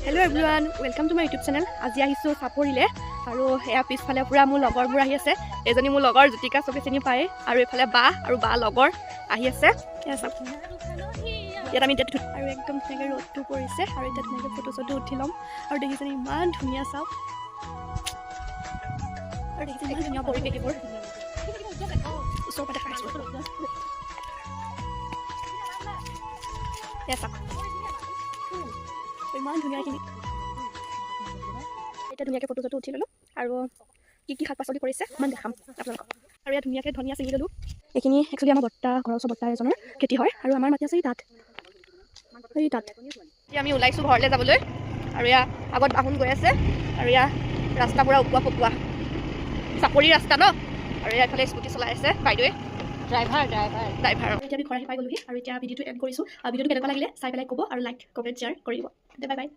Hello everyone, welcome to my YouTube channel. আজি আহিছো চাপৰিলে আৰু এয়া পিছফালে পুৰা মোৰ লগৰবোৰ আহি আছে। এজনী মোৰ লগৰ জ্যোতিকা চবে চিনি পায় আৰু এফালে বা আৰু বা লগৰ আহি আছে। ইয়াত আমি আৰু একদম ধুনীয়াকৈ ৰ'দটো পৰিছে আৰু এতিয়া ধুনীয়াকৈ ফটো চটো উঠি ল'ম আৰু দেখিছে ইমান ধুনীয়া চাওক আৰু দেখিছে ইমান ধুনীয়া পৰিৱেশবোৰ ওচৰৰ পৰা দেখাই আছোঁ। ইমান ধুনীয়াখিনি এতিয়া ধুনীয়াকৈ ফটো চটো উঠি ল'লোঁ আৰু কি শাক পাচলি কৰিছে ইমান দেখাম আপোনালোকক। আৰু ইয়াত ধুনীয়াকৈ ধনিয়া ছিঙি ল'লোঁ। এইখিনি একচুৱেলি আমাৰ বৰ্তা ঘৰৰ ওচৰ বৰ্তা এজনৰ খেতি হয় আৰু আমাৰ মাটি আছে এই তাত এতিয়া আমি ওলাইছোঁ ঘৰলৈ যাবলৈ আৰু ইয়াৰ আগত বাহন গৈ আছে আৰু ইয়াৰ ৰাস্তা পুৰা উপুৱা পকোৱা চাপৰি ৰাস্তা ন আৰু ইয়াৰ এইফালে স্কুটি চলাই আছে বাইদেৱে ড্ৰাইভাৰ এতিয়া আমি ঘৰ আহি পাই গ'লোহি আৰু এতিয়া ভিডিঅ'টো এড কৰিছোঁ। ভিডিঅ'টো কেনেকুৱা লাগিলে চাই পেলাই ক'ব আৰু লাইক কমেণ্ট শ্বেয়াৰ কৰিব। Bye bye.